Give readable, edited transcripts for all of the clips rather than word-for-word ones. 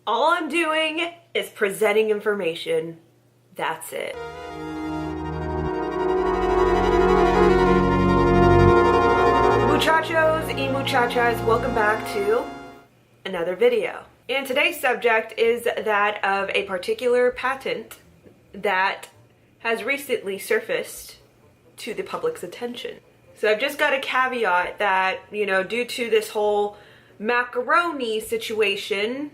All I'm doing is presenting information. That's it. Muchachos y muchachas, welcome back to another video. And today's subject is that of a particular patent that has recently surfaced to the public's attention. So I've just got a caveat that, due to this whole macaroni situation,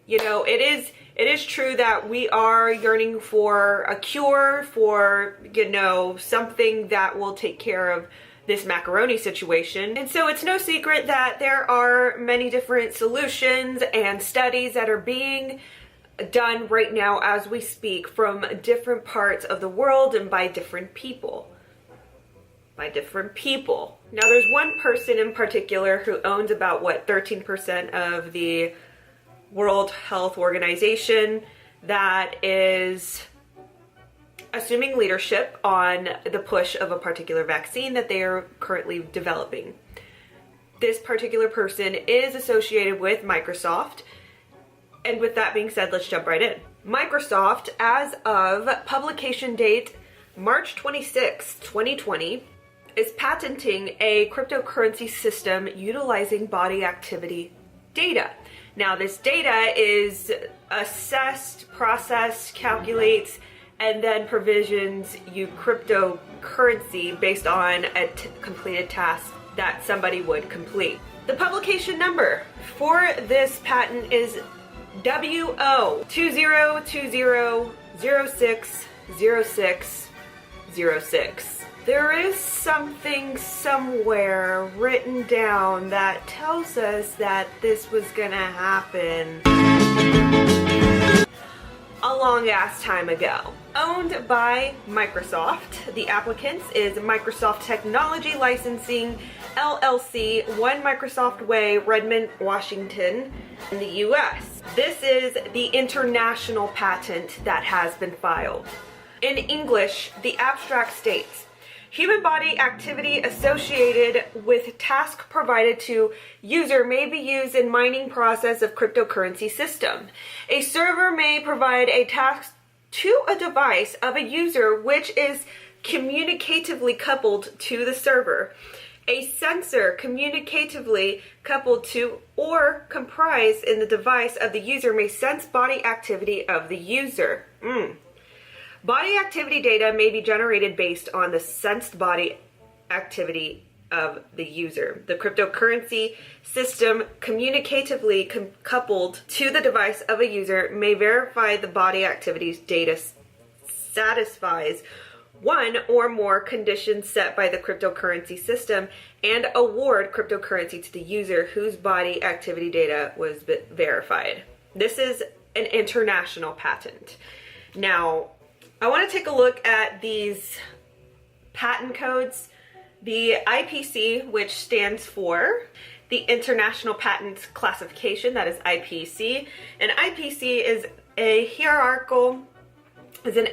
it is true that we are yearning for a cure, for, something that will take care of this macaroni situation. And so it's no secret that there are many different solutions and studies that are being done right now as we speak from different parts of the world and by different people. Now there's one person in particular who owns about 13% of the World Health Organization that is assuming leadership on the push of a particular vaccine that they are currently developing. This particular person is associated with Microsoft. And with that being said, let's jump right in. Microsoft, as of publication date March 26, 2020, is patenting a cryptocurrency system utilizing body activity data. Now, this data is assessed, processed, calculates, and then provisions you cryptocurrency based on a completed task that somebody would complete. The publication number for this patent is WO2020060606. There is something somewhere written down that tells us that this was gonna happen a long ass time ago. Owned by Microsoft, the applicants is Microsoft Technology Licensing LLC, 1 Microsoft Way, Redmond, Washington, in the US. This is the international patent that has been filed. In English, the abstract states, human body activity associated with task provided to user may be used in mining process of cryptocurrency system. A server may provide a task to a device of a user which is communicatively coupled to the server. A sensor communicatively coupled to or comprised in the device of the user may sense body activity of the user. Body activity data may be generated based on the sensed body activity of the user. The cryptocurrency system communicatively coupled to the device of a user may verify the body activities data satisfies one or more conditions set by the cryptocurrency system and award cryptocurrency to the user whose body activity data was verified. This is an international patent. Now, I want to take a look at these patent codes. The IPC, which stands for the International Patent Classification, that is IPC. And IPC is an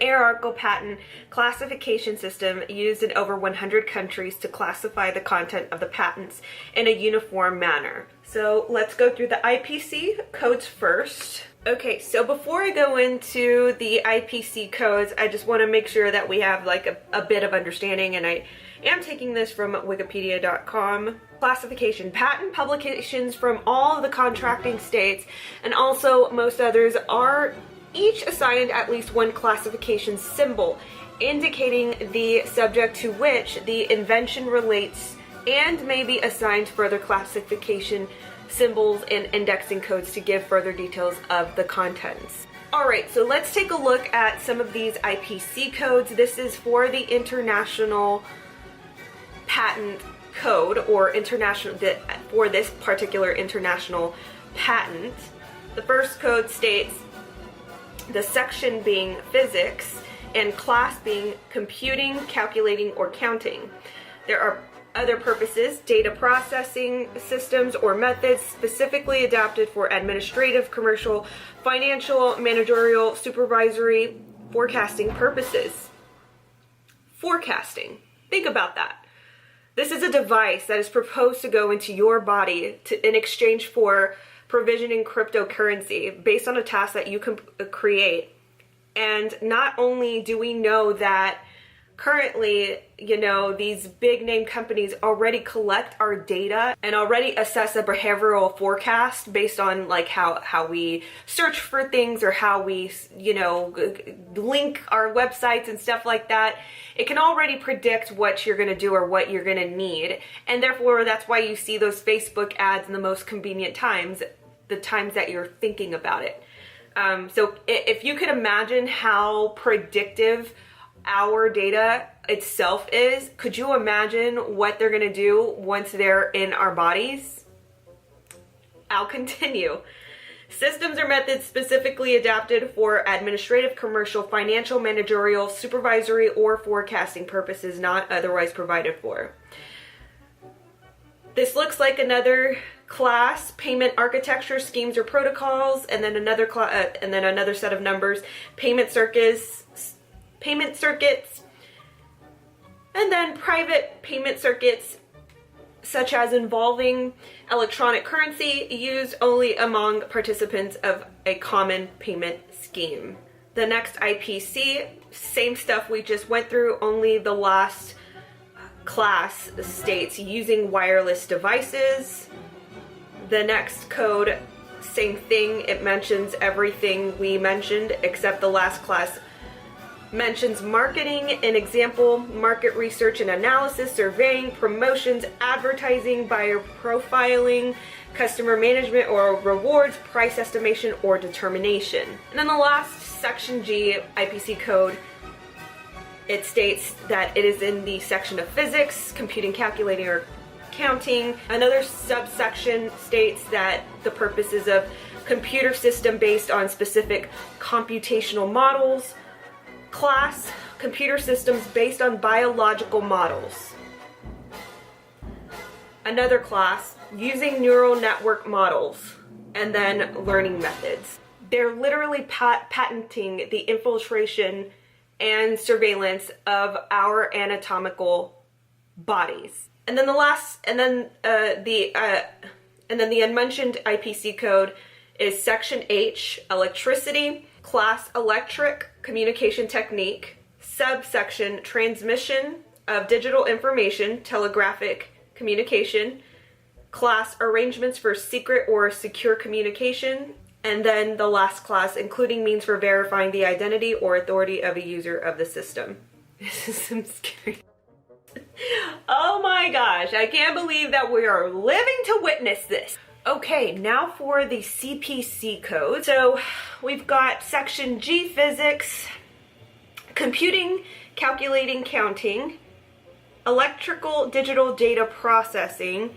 hierarchical patent classification system used in over 100 countries to classify the content of the patents in a uniform manner. So let's go through the IPC codes first. Okay, so before I go into the IPC codes, I just want to make sure that we have like a bit of understanding, and I am taking this from wikipedia.com. Classification: patent publications from all the contracting states and also most others are each assigned at least one classification symbol indicating the subject to which the invention relates and may be assigned further classification symbols and indexing codes to give further details of the contents. Alright, so let's take a look at some of these IPC codes. This is for the International Patent Code, or for this particular international patent. The first code states the section being physics and class being computing, calculating, or counting. There are other purposes, data processing systems or methods specifically adapted for administrative, commercial, financial, managerial, supervisory, forecasting purposes. Forecasting. Think about that. This is a device that is proposed to go into your body in exchange for provisioning cryptocurrency based on a task that you can create. And not only do we know that currently, these big name companies already collect our data and already assess a behavioral forecast based on like how we search for things or how we, link our websites and stuff like that. It can already predict what you're going to do or what you're going to need. And therefore, that's why you see those Facebook ads in the most convenient times, the times that you're thinking about it. So if you could imagine how predictive our data itself is, could you imagine what they're going to do once they're in our bodies? I'll continue. Systems or methods specifically adapted for administrative, commercial, financial, managerial, supervisory, or forecasting purposes not otherwise provided for. This looks like another class, payment architecture, schemes or protocols, and then another set of numbers, payment circuits, and then private payment circuits, such as involving electronic currency used only among participants of a common payment scheme. The next IPC, same stuff we just went through, only the last class states using wireless devices. The next code, same thing, it mentions everything we mentioned except the last class mentions marketing, an example, market research and analysis, surveying, promotions, advertising, buyer profiling, customer management or rewards, price estimation or determination. And then the last section G IPC code, it states that it is in the section of physics, computing, calculating, or counting. Another subsection states that the purposes of computer system based on specific computational models. Class, computer systems based on biological models. Another class, using neural network models, and then learning methods. They're literally patenting the infiltration and surveillance of our anatomical bodies. And then the unmentioned IPC code is section H, electricity, class electric communication technique, subsection transmission of digital information, telegraphic communication, class arrangements for secret or secure communication, and then the last class, including means for verifying the identity or authority of a user of the system. This is some scary. Oh my gosh, I can't believe that we are living to witness this. Okay, now for the CPC code. So we've got section G, physics, computing, calculating, counting, electrical digital data processing,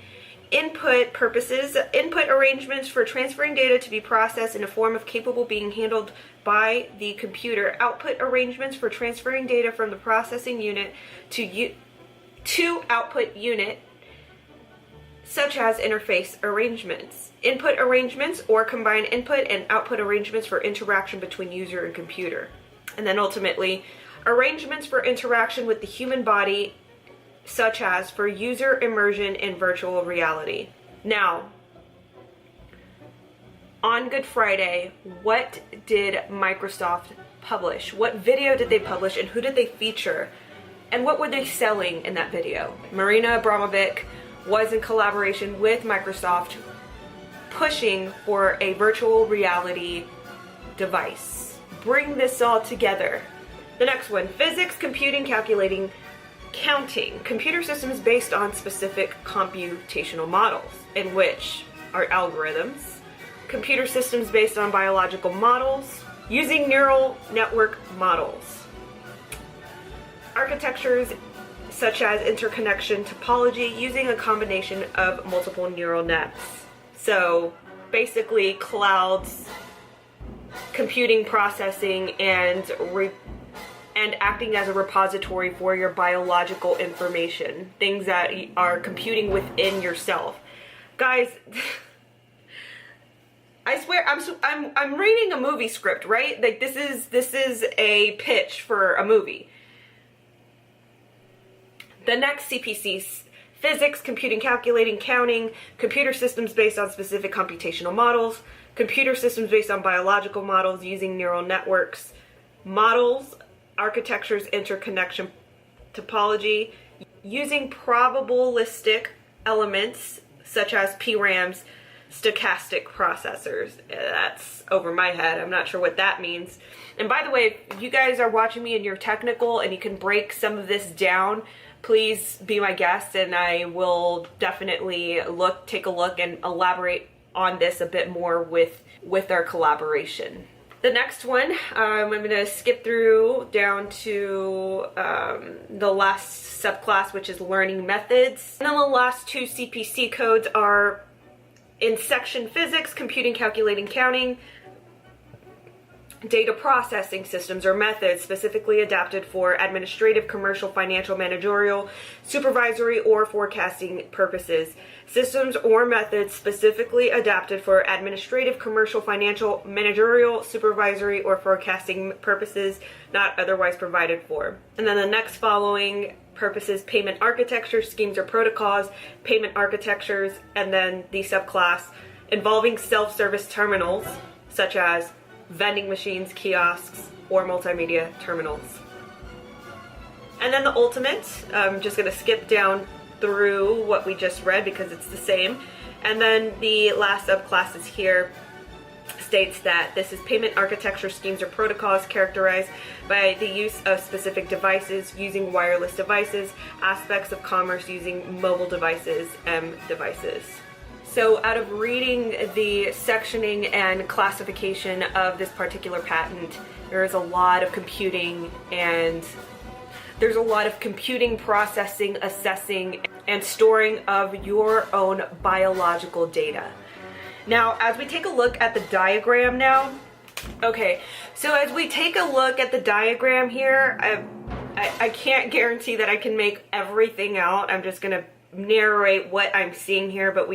input purposes, input arrangements for transferring data to be processed in a form of capable being handled by the computer, output arrangements for transferring data from the processing unit to output unit, such as interface arrangements, input arrangements or combined input and output arrangements for interaction between user and computer. And then ultimately, arrangements for interaction with the human body, such as for user immersion in virtual reality. Now, on Good Friday, what did Microsoft publish? What video did they publish and who did they feature? And what were they selling in that video? Marina Abramovic was in collaboration with Microsoft pushing for a virtual reality device. Bring this all together. The next one, physics, computing, calculating, counting. Computer systems based on specific computational models, in which are algorithms. Computer systems based on biological models, using neural network models. Architectures such as interconnection topology using a combination of multiple neural nets. So basically clouds, computing, processing, and acting as a repository for your biological information, things that are computing within yourself. Guys, I swear I'm reading a movie script, right? Like this is a pitch for a movie. The next CPC, physics, computing, calculating, counting, computer systems based on specific computational models, computer systems based on biological models using neural networks, models, architectures, interconnection topology, using probabilistic elements such as PRAMs, stochastic processors. That's over my head. I'm not sure what that means. And by the way, if you guys are watching me and you're technical and you can break some of this down, please be my guest and I will definitely take a look and elaborate on this a bit more with our collaboration. The next one, I'm going to skip through down to the last subclass, which is learning methods. And then the last two CPC codes are in section physics, computing, calculating, counting, data processing systems or methods specifically adapted for administrative, commercial, financial, managerial, supervisory, or forecasting purposes. Systems or methods specifically adapted for administrative, commercial, financial, managerial, supervisory, or forecasting purposes not otherwise provided for. And then the next following purposes: payment architecture, schemes or protocols, payment architectures, and then the subclass involving self-service terminals such as vending machines, kiosks, or multimedia terminals. And then the ultimate, I'm just going to skip down through what we just read because it's the same. And then the last subclasses here states that this is payment architecture, schemes or protocols characterized by the use of specific devices using wireless devices, aspects of commerce using mobile devices, devices. So out of reading the sectioning and classification of this particular patent, there is a lot of computing and there's a lot of computing, processing, assessing, and storing of your own biological data. Now, as we take a look at the diagram now, okay, so as we take a look at the diagram here, I can't guarantee that I can make everything out. I'm just gonna narrate what I'm seeing here, but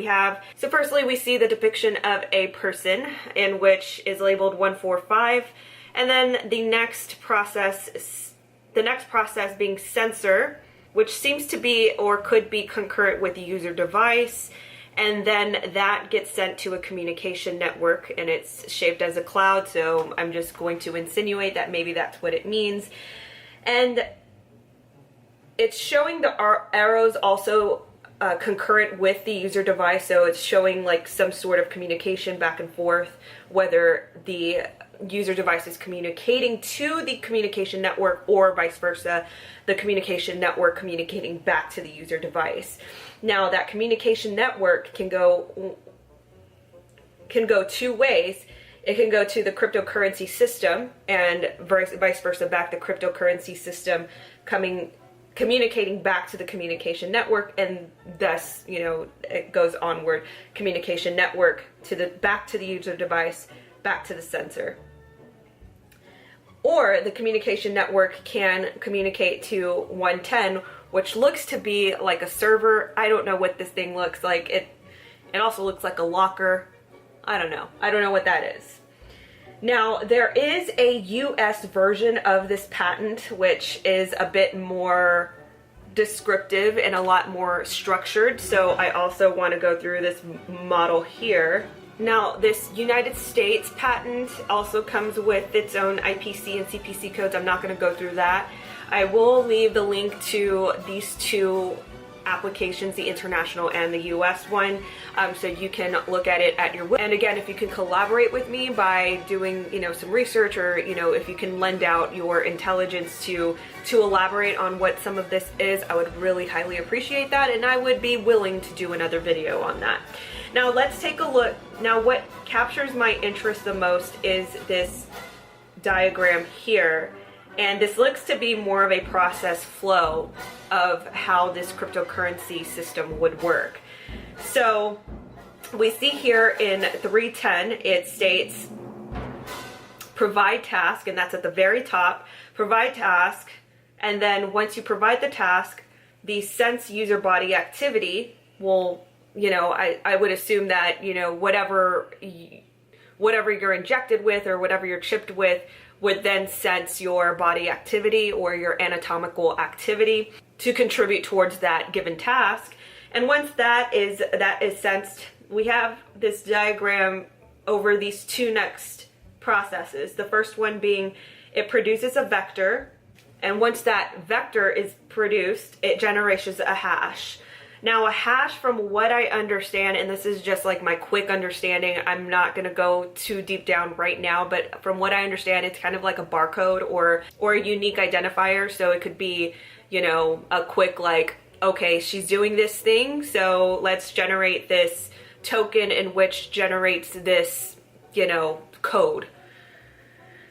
so firstly we see the depiction of a person in which is labeled 145, and then the next process being sensor, which seems to be or could be concurrent with the user device, and then that gets sent to a communication network and it's shaped as a cloud, so I'm just going to insinuate that maybe that's what it means. And it's showing the arrows also concurrent with the user device, so it's showing like some sort of communication back and forth, whether the user device is communicating to the communication network or vice versa, the communication network communicating back to the user device. Now that communication network can go two ways. It can go to the cryptocurrency system and vice versa back, the cryptocurrency system communicating back to the communication network, and thus, you know, it goes onward, communication network back to the user device, back to the sensor. Or the communication network can communicate to 110, which looks to be like a server. I don't know what this thing looks like. It also looks like a locker. I don't know what that is. Now, there is a US version of this patent, which is a bit more descriptive and a lot more structured. So I also want to go through this model here. Now, this United States patent also comes with its own IPC and CPC codes. I'm not going to go through that. I will leave the link to these two applications, the international and the US one, so you can look at it at your will. And again, if you can collaborate with me by doing, you know, some research, or, you know, if you can lend out your intelligence to elaborate on what some of this is, I would really highly appreciate that, and I would be willing to do another video on that. Now let's take a look. Now what captures my interest the most is this diagram here. And this looks to be more of a process flow of how this cryptocurrency system would work. So we see here in 310, it states provide task, and that's at the very top, provide task, and then once you provide the task, the sense user body activity will, you know, I would assume that, you know, whatever you're injected with or whatever you're chipped with would then sense your body activity or your anatomical activity to contribute towards that given task. And once that is sensed, we have this diagram over these two next processes. The first one being it produces a vector, and once that vector is produced, it generates a hash. Now a hash, from what I understand, and this is just like my quick understanding, I'm not going to go too deep down right now, but from what I understand, it's kind of like a barcode or a unique identifier. So it could be, you know, a quick like, okay, she's doing this thing, so let's generate this token in which generates this, you know, code.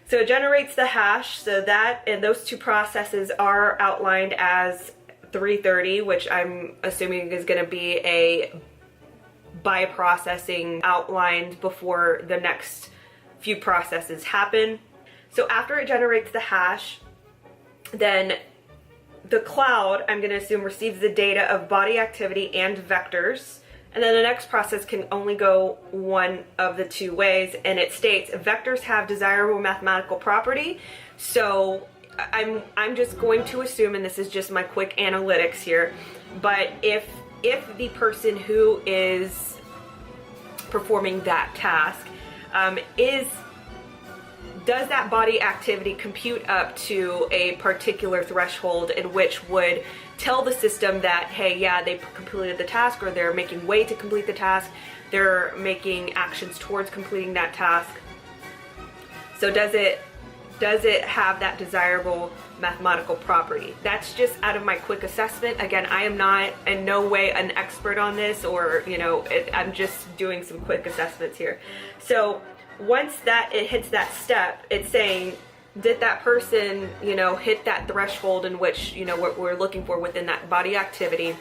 So it generates the hash, so that, and those two processes are outlined as 330, which I'm assuming is going to be a bioprocessing outlined before the next few processes happen. So after it generates the hash, then the cloud, I'm going to assume, receives the data of body activity and vectors. And then the next process can only go one of the two ways, and it states vectors have desirable mathematical property. So I'm just going to assume, and this is just my quick analytics here, but if the person who is performing that task does that body activity compute up to a particular threshold in which would tell the system that, hey, yeah, they completed the task, or they're making way to complete the task, they're making actions towards completing that task. So does it have that desirable mathematical property? That's just out of my quick assessment. Again, I am not in no way an expert on this, or, you know, I'm just doing some quick assessments here. So once that it hits that step, it's saying, did that person, you know, hit that threshold in which, you know, what we're looking for within that body activity,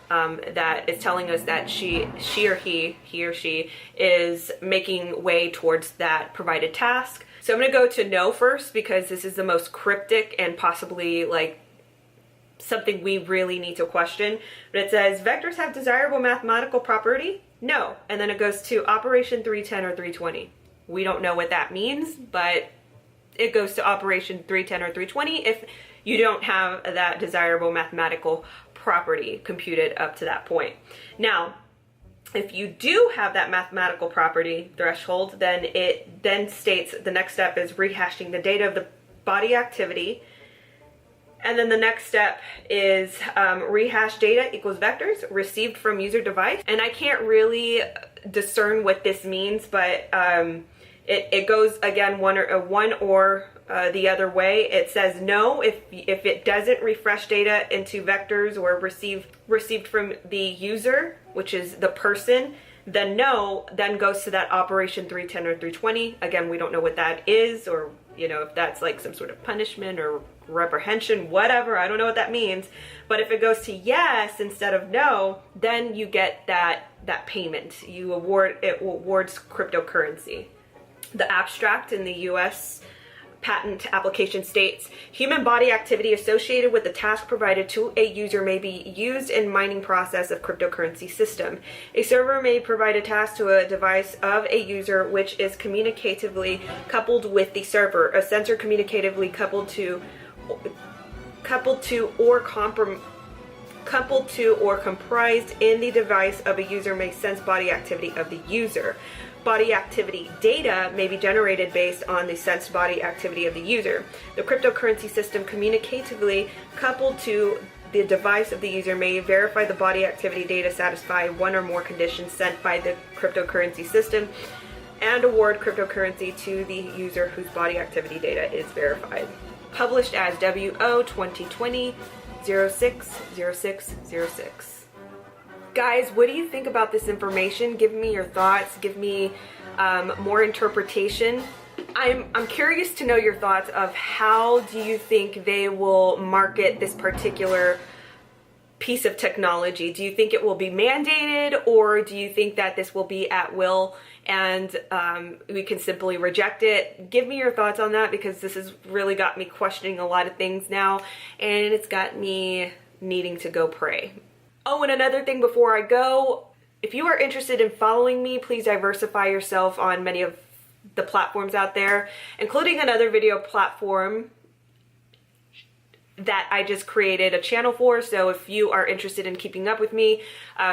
that is telling us that he or she is making way towards that provided task. So I'm going to go to no first, because this is the most cryptic and possibly like something we really need to question. But it says vectors have desirable mathematical property? No. And then it goes to operation 310 or 320. We don't know what that means, but it goes to operation 310 or 320 if you don't have that desirable mathematical property computed up to that point. Now, if you do have that mathematical property threshold, then it then states the next step is rehashing the data of the body activity. And then the next step is rehash data equals vectors received from user device. And I can't really discern what this means, but it goes again one or the other way. It says no if it doesn't refresh data into vectors or received from the user, which is the person. Then no, then goes to that operation 310 or 320. Again, we don't know what that is, or, you know, if that's like some sort of punishment or reprehension, whatever. I don't know what that means. But if it goes to yes instead of no, then you get that payment. It awards cryptocurrency. The abstract in the US patent application states, human body activity associated with the task provided to a user may be used in mining process of cryptocurrency system. A server may provide a task to a device of a user which is communicatively coupled with the server. A sensor communicatively coupled to or comprised in the device of a user may sense body activity of the user. Body activity data may be generated based on the sensed body activity of the user. The cryptocurrency system communicatively coupled to the device of the user may verify the body activity data satisfy one or more conditions sent by the cryptocurrency system and award cryptocurrency to the user whose body activity data is verified. Published as WO 2020 060606. Guys, what do you think about this information? Give me your thoughts. Give me more interpretation. I'm curious to know your thoughts of how do you think they will market this particular piece of technology. Do you think it will be mandated, or do you think that this will be at will and we can simply reject it? Give me your thoughts on that, because this has really got me questioning a lot of things now, and it's got me needing to go pray. Oh, and another thing before I go, if you are interested in following me, please diversify yourself on many of the platforms out there, including another video platform that I just created a channel for. So if you are interested in keeping up with me,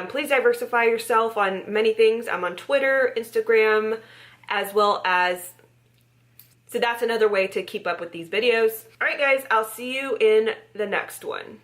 please diversify yourself on many things. I'm on Twitter, Instagram, as well as, so that's another way to keep up with these videos. All right guys, I'll see you in the next one.